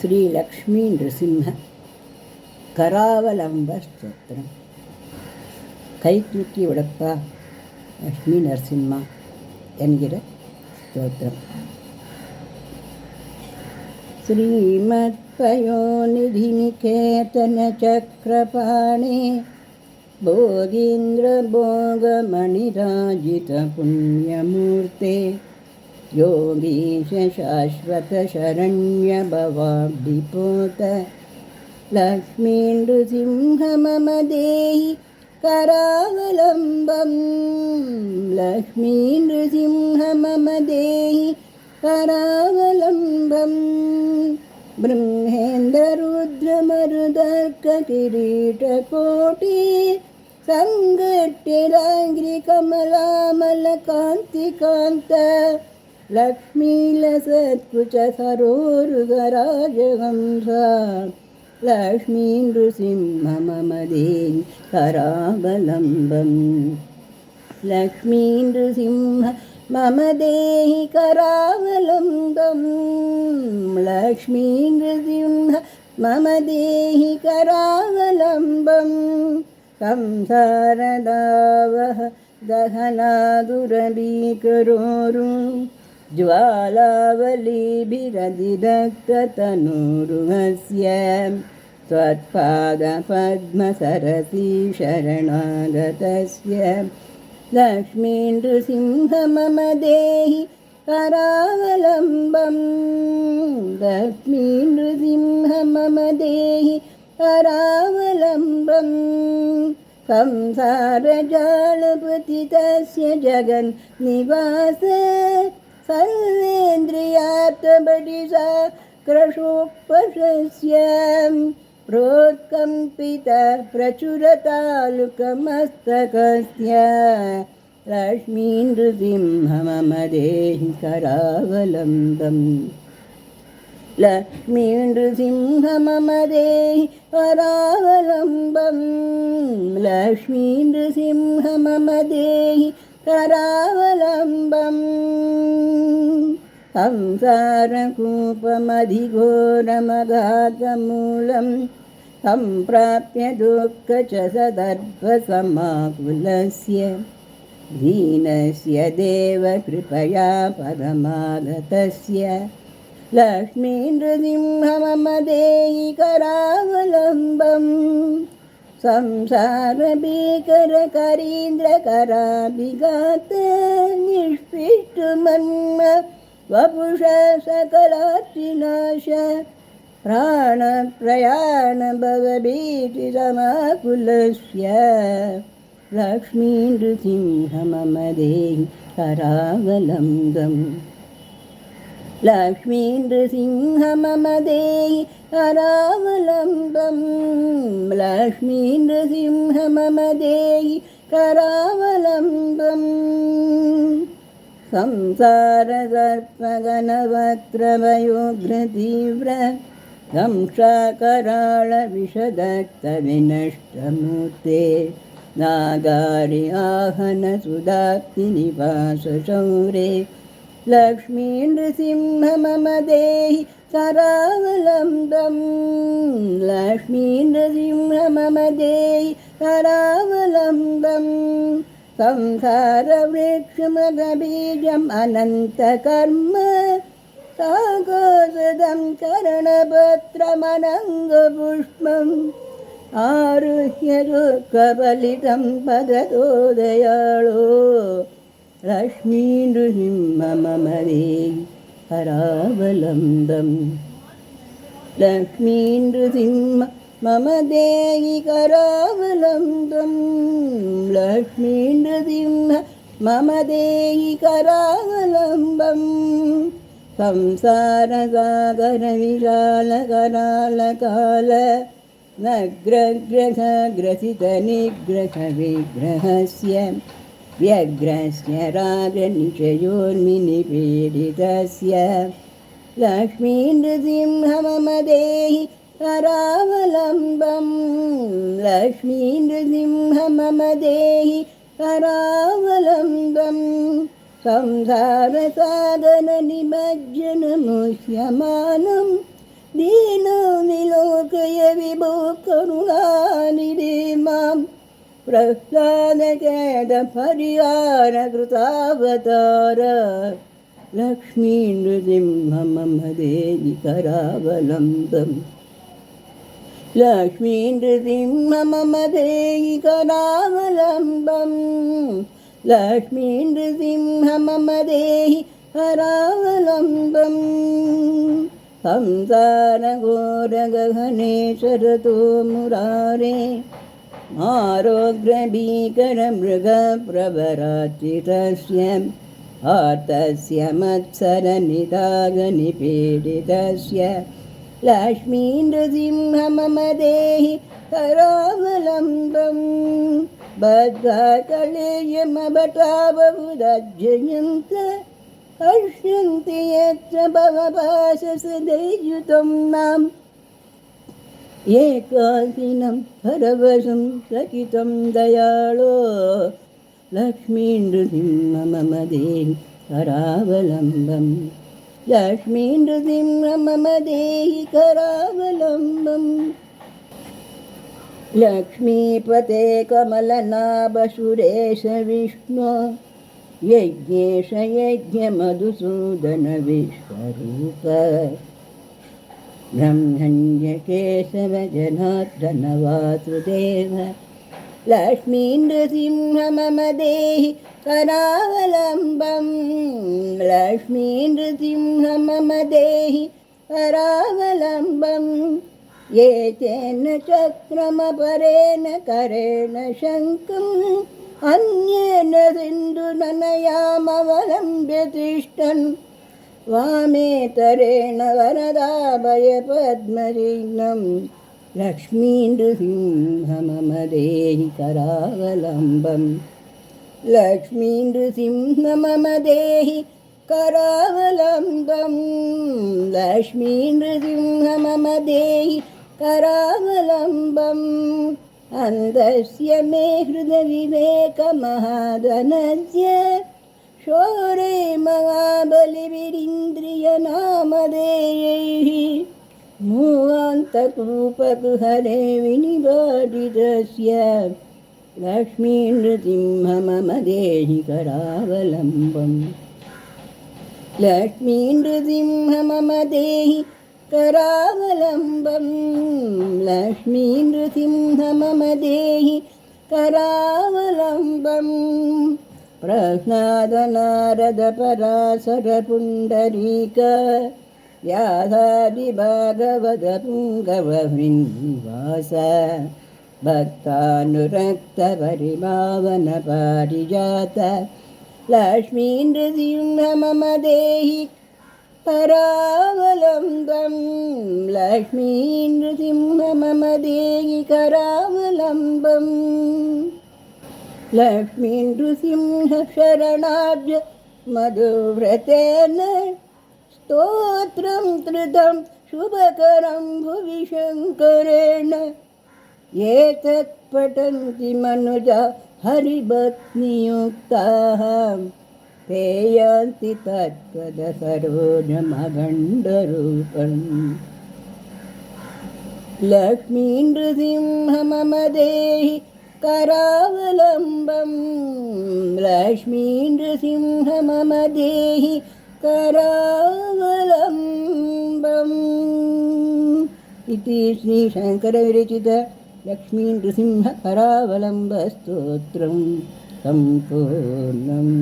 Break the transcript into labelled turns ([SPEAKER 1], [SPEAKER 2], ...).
[SPEAKER 1] ಶ್ರೀ ಲಕ್ಷ್ಮೀ ನೃಸಿಂಹ ಕರಾವಲಂಬ ಸ್ತೋತ್ರ. ಕೈ தூக்கி விடப்பா லக்ஷ்மி நரசிம்மா என்கிற ஸ்தோத்திரம். ஸ்ரீமத்பயோநிதி நிகேதன சக்கரபாணே போகீந்திர போகமணிராஜித புண்ணியமூர்த்தே योगीश शाश्वत शरण्य भवाब्धिपोत लक्ष्मी नृसिंह मम देहि करावलम्बम्. लक्ष्मी नृसिंह मम देहि करावलम्बम्. ब्रह्मेन्द्ररुद्रमरुदर्ककिरीटकोटि सङ्गट्टिराङ्घ्रिकमलामलकान्तिकान्त लक्ष्मीलसत्कुच सरोरुगराजहंसा. लक्ष्मी नृसिंह मम देहि करावलम्बम्. लक्ष्मी नृसिंह मम देहि करावलम्बम्. लक्ष्मी नृसिंह मम देहि करावलम्बम्. संसारदावः दहनादुरभीकरोरु ज्वालावलीभिरधिदग्धतनूरुहस्य त्वत्पादपद्मसरसी शरणागतस्य. लक्ष्मी नृसिंह मम देहि करावलम्बम्. लक्ष्मी नृसिंह मम देहि करावलम्बम्. संसारजालपतितस्य जगन्निवास सर्वेन्द्रियार्थबडिसा क्रशोपशस्य प्रोत्कम्पित प्रचुरतालुकमस्तकस्य. लक्ष्मी नृसिंह मम देहि करावलम्बम्. लक्ष्मी नृसिंह मम देहि करावलम्बम्. लक्ष्मी नृसिंह मम देहि करावलम्बम्. संसारकूपमधिघोरमघातमूलं सम्प्राप्य दुःख च सदर्भसमाकुलस्य. दीनस्य देव कृपया पदमागतस्य. लक्ष्मी नृसिंह मम देहि करावलम्बम्. संसारभीकरकरीन्द्रकराभिघात निष्पिष्टमन्म वपुषा सकलार्चिनाश. प्राणप्रयाण भवभीतिसमाकुलस्य. लक्ष्मी नृसिंह मम देहि करावलम्बम्. लक्ष्मी नृसिंह मम देहि करावलम्बम्. लक्ष्मी नृसिंह मम देहि करावलम्बम्. संसारदर्पगणवक्त्रवयोघ्रतीव्र दंशाकराळविषदत्तविनष्टमूर्ते नागारि आहनसुदाप्तिनिवासशौरे. लक्ष्मी नृसिंह मम देहि करावलम्बम्. लक्ष्मी नृसिंह मम देहि करावलम्बम्. संसारवृक्षमगबीजम् अनन्तकर्म सागोसदं चरणपत्रमनङ्गपुष्पम् आरुह्य दुःखफलितं पदतो दयाळो. लक्ष्मी नृसिंह मम देहि करावलम्बम्. लक्ष्मी नृसिंह मम देहि करावलम्बम्. लक्ष्मी नृसिंह मम देहि करावलम्बम्. संसारसागरविशालकरालकाल नग्रग्रहग्रसितनिग्रहविग्रहस्य व्यग्रस्य रागनिचयोर्मिनिपीडितस्य. लक्ष्मी नृसिंह मम देहि करावलम्बम्. लक्ष्मी नृसिंह मम देहि करावलम्बम्. संसारसागरनिमज्जनमुह्यमानं दीनो विलोकय विभो करुणानिधे मां प्रह्लादखेदपरिहारकृतावतार लक्ष्मीनृसिंह मम देहि करावलम्बम् लक्ष्मीनृसिंह मम देहि करावलम्बम् लक्ष्मीनृसिंह मम देहि करावलम्बम् संसारघोरगहने शरतो मुरारे आरोग्यभीकरमृगप्रवराचितस्य आर्तस्य मत्सरनिदागनिपीडितस्य लक्ष्मीनृसिंह मम देहि करावलम्बम् बद्धाकलेयमभटावबुधज्जयन्त पश्यन्ति यत्र भवपाशसुदयुतं माम् एकाकिनं परवशं सकितं दयाळो लक्ष्मीनृसिंह मम देहि करावलम्बम् लक्ष्मीनृसिंह मम देहि करावलम्बम् लक्ष्मीपते कमलनाभ सुरेश विष्णु यज्ञेश यज्ञमधुसूदन विश्वरूप ब्रह्मण्य केशव जनार्दन वासुदेव लक्ष्मीनृसिंह मम देहि करावलम्बम् लक्ष्मीनृसिंह मम देहि करावलम्बम् एतेन चक्रमपरेण करेण शङ्खम् अन्येन सिन्धुननयामवलम्ब्य तिष्ठन् वामेतरेण वरदाभयपद्मचिह्नं लक्ष्मीनृसिंह मम देहि करावलम्बम् लक्ष्मीनृसिंह मम देहि करावलम्बम् लक्ष्मीनृसिंह मम देहि करावलम्बम् अन्धस्य मे हृदविवेकमहाधनस्य शौरे महाबलिभिरिन्द्रियनामधेयैः मूहान्तकूपकुहरे विनिबाधितस्य लक्ष्मीनृसिंह मम देहि करावलम्बम् लक्ष्मीनृसिंह मम देहि करावलम्बम् लक्ष्मीनृसिंह मम देहि करावलम्बम् प्रह्लादनारदपराशरपुण्डरीक व्यासादिभागवतपुङ्गवहृन्निवास भक्तानुरक्तपरिभावनपारिजात लक्ष्मीनृसिंह मम देहि करावलम्बम् लक्ष्मीनृसिंह मम देहि करावलम्बम् लक्ष्मीनृसिंह शरणाब्ज मधुव्रतेन स्तोत्रं कृतं शुभकरं भुवि शङ्करेण एतत् पठन्ति मनुजा हरिभक्तियुक्ताः ते यान्ति तत्पदसरोजमखण्डरूपम् लक्ष्मीनृसिंह मम देहि करावलम्बम् लक्ष्मीनृसिंह मम देहि करावलम्बम् इति श्रीशङ्करविरचित लक्ष्मीनृसिंह करावलम्बस्तोत्रं सम्पूर्णम्।